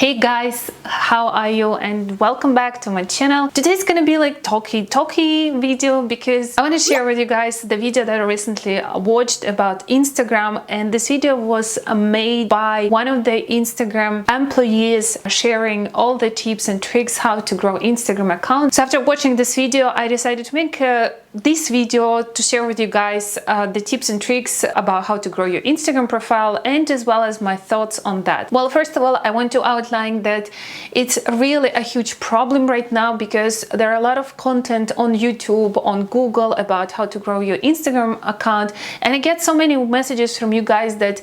Hey guys, how are you? And welcome back to my channel. Today's gonna be like talky video because I want to share with you guys the video that I recently watched about Instagram, and this video was made by one of the Instagram employees sharing all the tips and tricks how to grow Instagram accounts. So after watching this video, I decided to make this video to share with you guys the tips and tricks about how to grow your Instagram profile, and as well as my thoughts on that. Well, first of all, I want to outline that it's really a huge problem right now because there are a lot of content on YouTube, on Google about how to grow your Instagram account, and I get so many messages from you guys that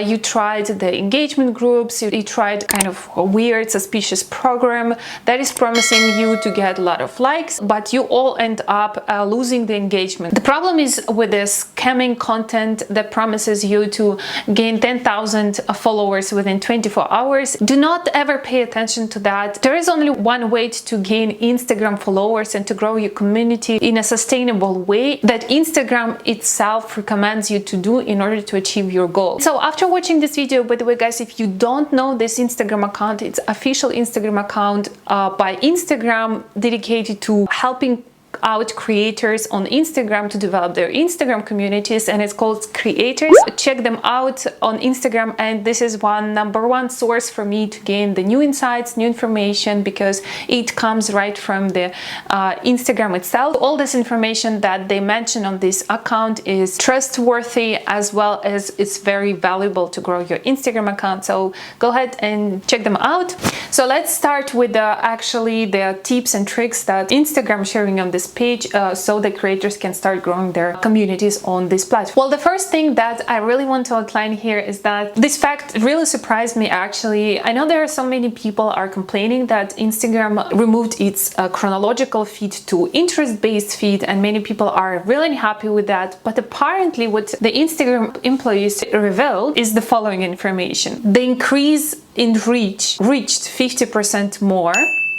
you tried the engagement groups, you tried kind of a weird suspicious program that is promising you to get a lot of likes, but you all end up losing the engagement. The problem is with this scamming content that promises you to gain 10,000 followers within 24 hours. Do not ever pay attention to that. There is only one way to gain Instagram followers and to grow your community in a sustainable way that Instagram itself recommends you to do in order to achieve your goal. So after watching this video, by the way guys, if you don't know this Instagram account, it's official Instagram account by Instagram dedicated to helping out creators on Instagram to develop their Instagram communities, and it's called Creators. Check them out on Instagram, and this is number one source for me to gain the new insights, new information, because it comes right from the Instagram itself. All this information that they mention on this account is trustworthy, as well as it's very valuable to grow your Instagram account. So go ahead and check them out. So let's start with the tips and tricks that Instagram sharing on this page so the creators can start growing their communities on this platform. Well, the first thing that I really want to outline here is that this fact really surprised me actually. I know there are so many people are complaining that Instagram removed its chronological feed to interest-based feed, and many people are really unhappy with that. But apparently what the Instagram employees revealed is the following information. The increase in reach reached 50% more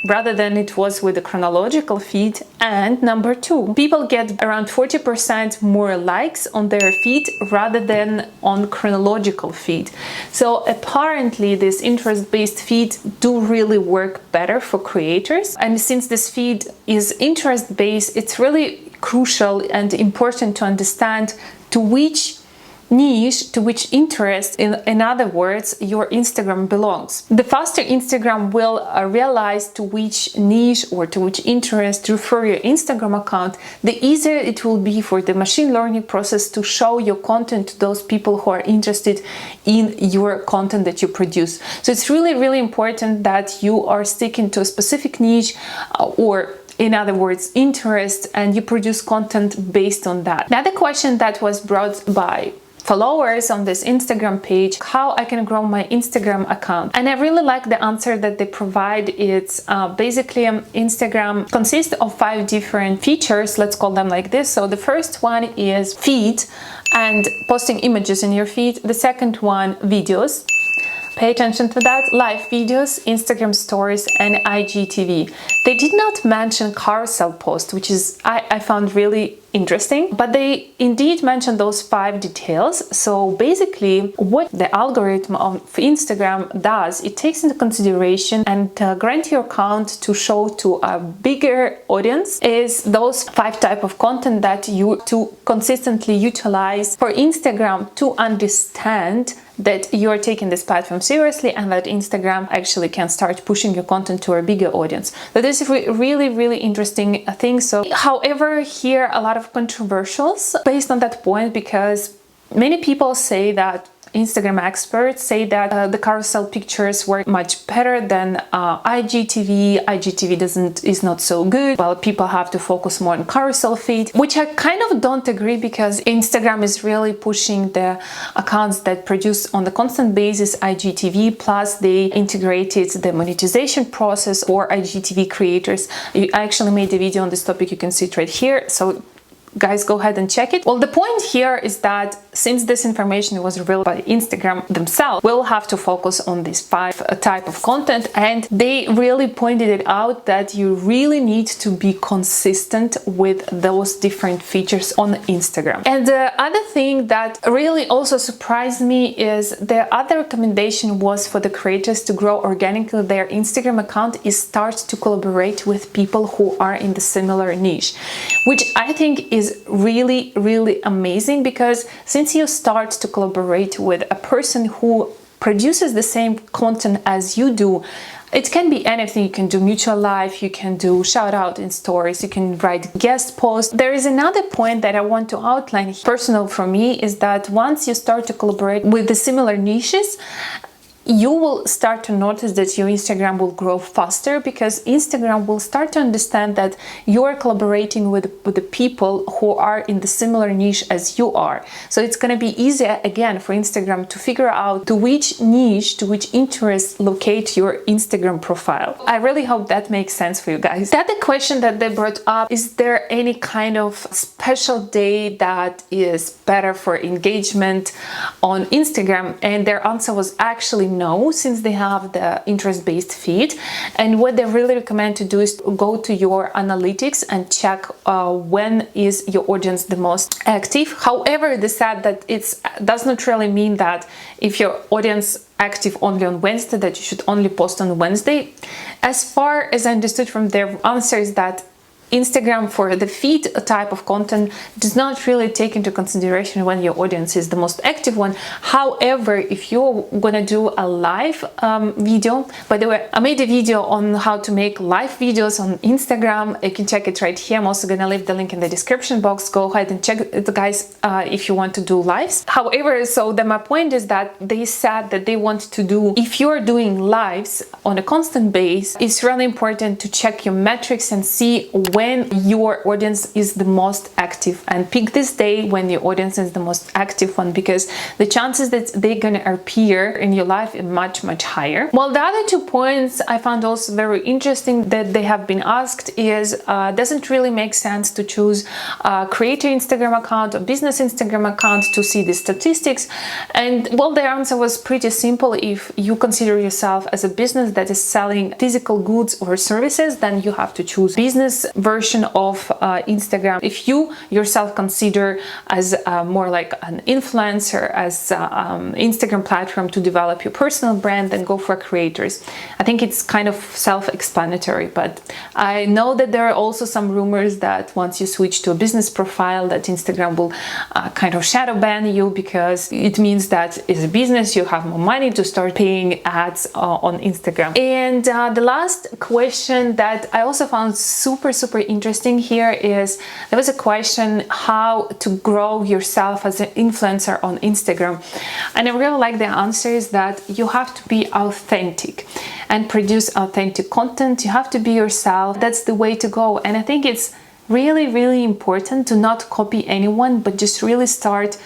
rather than it was with the chronological feed. And number two, people get around 40% more likes on their feed rather than on chronological feed. So apparently this interest-based feed do really work better for creators, and since this feed is interest-based, it's really crucial and important to understand to which niche, to which interest, in other words, your Instagram belongs. The faster Instagram will realize to which niche or to which interest to refer your Instagram account, the easier it will be for the machine learning process to show your content to those people who are interested in your content that you produce. So it's really important that you are sticking to a specific niche or in other words, interest, and you produce content based on that. The other question that was brought by followers on this Instagram page, how I can grow my Instagram account, and I really like the answer that they provide. It's basically Instagram consists of 5 different features, let's call them like this. So the first one is feed and posting images in your feed. The second one, videos. Pay attention to that. Live videos, Instagram stories, and IGTV. They did not mention carousel post, which is I found really interesting, but they indeed mentioned those 5 details. So basically what the algorithm of Instagram does, it takes into consideration and grant your account to show to a bigger audience is those 5 types of content that you to consistently utilize for Instagram to understand that you are taking this platform seriously and that Instagram actually can start pushing your content to a bigger audience. That is really interesting thing. So however, here a lot of controversials based on that point, because many people say that Instagram experts say that the carousel pictures work much better than IGTV. IGTV is not so good. Well, people have to focus more on carousel feed, which I kind of don't agree, because Instagram is really pushing the accounts that produce on the constant basis IGTV, plus they integrated the monetization process for IGTV creators. I actually made a video on this topic, you can see it right here. So guys, go ahead and check it. Well, the point here is that since this information was revealed by Instagram themselves, we'll have to focus on these 5 type of content, and they really pointed it out that you really need to be consistent with those different features on Instagram. And the other thing that really also surprised me is the other recommendation was for the creators to grow organically their Instagram account is start to collaborate with people who are in the similar niche, which I think is really, really amazing, because since you start to collaborate with a person who produces the same content as you do, it can be anything. You can do mutual life, you can do shout out in stories, you can write guest posts. There is another point that I want to outline, personal for me, is that once you start to collaborate with the similar niches, you will start to notice that your Instagram will grow faster, because Instagram will start to understand that you are collaborating with the people who are in the similar niche as you are. So it's going to be easier again for Instagram to figure out to which niche, to which interest locate your Instagram profile. I really hope that makes sense for you guys. The other question that they brought up, is there any kind of special day that is better for engagement on Instagram? And their answer was actually no, since they have the interest-based feed. And what they really recommend to do is to go to your analytics and check when is your audience the most active. However, they said that it does not really mean that if your audience active only on Wednesday, that you should only post on Wednesday. As far as I understood from their answer is that Instagram, for the feed type of content, does not really take into consideration when your audience is the most active one. However, if you're gonna do a live video, by the way, I made a video on how to make live videos on Instagram. You can check it right here. I'm also gonna leave the link in the description box. Go ahead and check it, guys, if you want to do lives. However, so my point is that they said that they want to do, if you're doing lives on a constant base, it's really important to check your metrics and see when your audience is the most active, and pick this day when your audience is the most active one, because the chances that they're gonna appear in your life is much, much higher. Well, the other 2 points I found also very interesting that they have been asked is, doesn't really make sense to choose a creator Instagram account or business Instagram account to see the statistics. And well, their answer was pretty simple. If you consider yourself as a business that is selling physical goods or services, then you have to choose business version of Instagram. If you yourself consider as more like an influencer, as Instagram platform to develop your personal brand, then go for creators. I think it's kind of self-explanatory, but I know that there are also some rumors that once you switch to a business profile, that Instagram will kind of shadow ban you, because it means that as a business you have more money to start paying ads on Instagram. And the last question that I also found super interesting here is, there was a question how to grow yourself as an influencer on Instagram, and I really like the answer is that you have to be authentic and produce authentic content. You have to be yourself. That's the way to go. And I think it's really important to not copy anyone, but just really start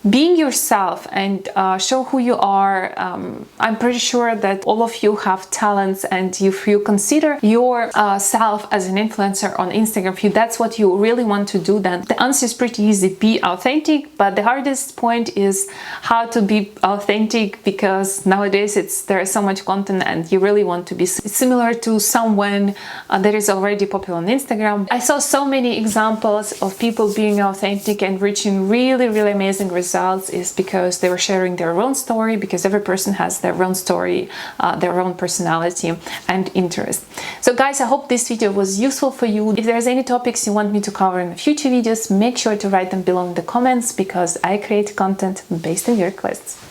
being yourself and show who you are. I'm pretty sure that all of you have talents, and if you consider yourself as an influencer on Instagram, if that's what you really want to do, then the answer is pretty easy. Be authentic. But the hardest point is how to be authentic, because nowadays there is so much content and you really want to be similar to someone that is already popular on Instagram. I saw so many examples of people being authentic and reaching really amazing results. Is because they were sharing their own story, because every person has their own story, their own personality and interest. So guys, I hope this video was useful for you. If there's any topics you want me to cover in future videos, make sure to write them below in the comments, because I create content based on your requests.